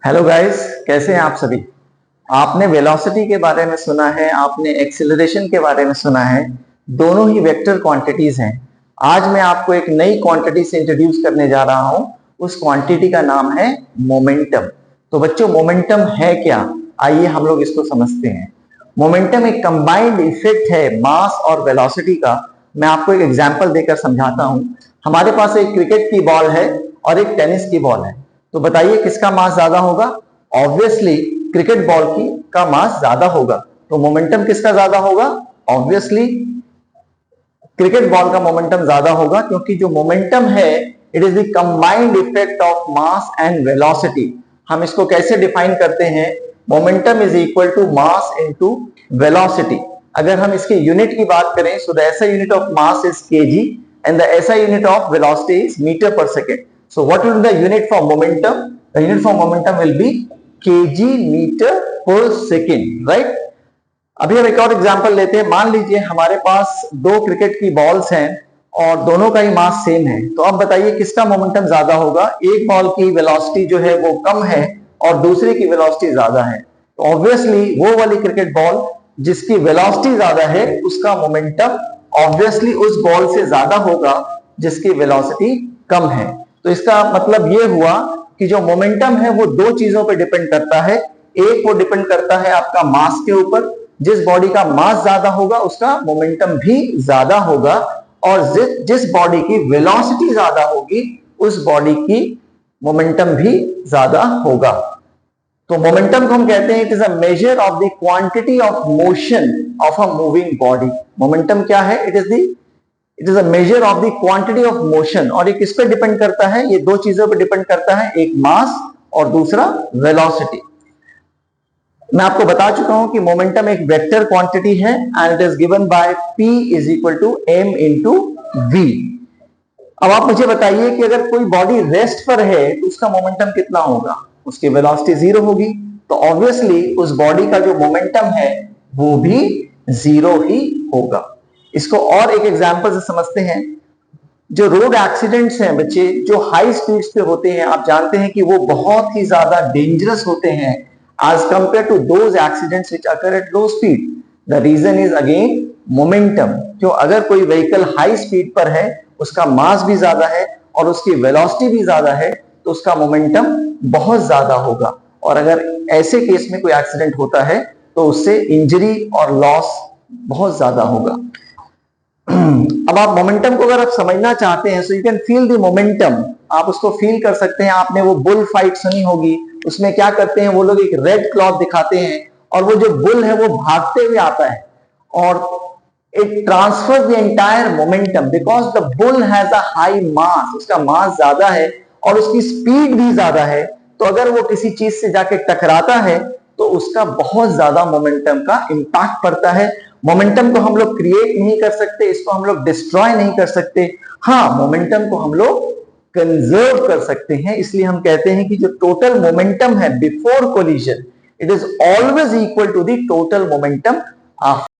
Hello guys, कैसे हैं आप सभी। आपने वेलोसिटी के बारे में सुना है, आपने एक्सेलरेशन के बारे में सुना है। दोनों ही वेक्टर क्वांटिटीज हैं। आज मैं आपको एक नई क्वांटिटी से इंट्रोड्यूस करने जा रहा हूं। उस क्वांटिटी का नाम है मोमेंटम। तो बच्चों, मोमेंटम है क्या? आइए हम लोग इसको समझते हैं। मोमेंटम एक कंबाइंड इफेक्ट है मास और वेलोसिटी का। मैं आपको एक एग्जांपल देकर समझाता हूं। हमारे पास एक क्रिकेट की बॉल है और एक टेनिस की बॉल है। तो बताइए किसका मास ज्यादा होगा? ऑब्वियसली क्रिकेट बॉल की का मास ज्यादा होगा। तो मोमेंटम किसका ज्यादा होगा? ऑब्वियसली क्रिकेट बॉल का मोमेंटम ज्यादा होगा, क्योंकि जो मोमेंटम है it is the combined effect of mass and velocity. हम इसको कैसे डिफाइन करते हैं? Momentum is equal to mass into velocity. अगर हम इसके यूनिट की बात करें, so the SI unit of mass is kg and the SI unit of velocity is meter per second. So what will be the unit for momentum? The unit for momentum will be kg meter per second, right? अभी हम एक और example लेते हैं। मान लीजिए हमारे पास दो क्रिकेट की बॉल्स हैं और दोनों का ही मास सेम है। तो अब बताइए किसका मोमेंटम ज्यादा होगा? एक बॉल की वेलोसिटी जो है वो कम है और दूसरे की वेलोसिटी ज्यादा है। तो ऑब्वियसली वो वाली क्रिकेट बॉल जिसकी वेलोसिटी ज्यादा है उसका मोमेंटम ऑब्वियसली उस बॉल से ज्यादा होगा जिसकी वेलोसिटी कम है। तो इसका मतलब ये हुआ कि जो मोमेंटम है वो दो चीजों पर डिपेंड करता है। एक वो डिपेंड करता है आपका मास के ऊपर। जिस बॉडी का मास ज्यादा होगा उसका मोमेंटम भी ज्यादा होगा, और जिस बॉडी की वेलोसिटी ज्यादा होगी उस बॉडी की मोमेंटम भी ज्यादा होगा। तो मोमेंटम को हम कहते हैं it is a measure of the quantity of motion of a moving body. Momentum क्या है? It is a measure of the quantity of motion. और ये किस पे डिपेंड करता है? ये दो चीजों पे डिपेंड करता है, एक मास और दूसरा वेलोसिटी। मैं आपको बता चुका हूं कि मोमेंटम एक वेक्टर क्वांटिटी है and it is given by P is equal to m into V. अब आप मुझे बताइए कि अगर कोई बॉडी रेस्ट पर है तो उसका मोमेंटम कितना होगा? उसकी वेलोसिटी जीरो होगी। तो ऑब्वियसली उस बॉडी का जो मोमेंटम है वो भी जीरो ही होगा। इसको और एक एग्जांपल से समझते हैं। जो रोड एक्सीडेंट्स हैं बच्चे, जो हाई स्पीड्स पे होते हैं, आप जानते हैं कि वो बहुत ही ज्यादा डेंजरस होते हैं as compared to those accidents which occur at low speed. The reason is again momentum। क्यों? अगर कोई व्हीकल हाई स्पीड पर है, उसका मास भी ज्यादा है और उसकी वेलोसिटी भी ज्यादा है, तो उसका मोमेंटम बहुत ज्यादा होगा। और अगर ऐसे केस में कोई एक्सीडेंट होता है तो उससे इंजरी और लॉस बहुत ज्यादा होगा। अब आप मोमेंटम को अगर आप समझना चाहते हैं, so you can feel the momentum. आप उसको फील कर सकते हैं। आपने वो बुल फाइट सुनी होगी, उसमें क्या करते हैं वो लोग? एक रेड क्लॉथ दिखाते हैं और वो जो बुल है वो भागते हुए आता है और it transfer the entire momentum because the bull has a high मास। उसका मास ज्यादा है और उसकी स्पीड भी ज्यादा है। तो अगर वो किसी चीज से जाके टकराता है तो उसका बहुत ज्यादा मोमेंटम का इंपैक्ट पड़ता है। मोमेंटम को हम लोग क्रिएट नहीं कर सकते, इसको हम लोग डिस्ट्रॉय नहीं कर सकते। हाँ, मोमेंटम को हम लोग कंजर्व कर सकते हैं। इसलिए हम कहते हैं कि जो टोटल मोमेंटम है before collision, it is always equal to the total momentum after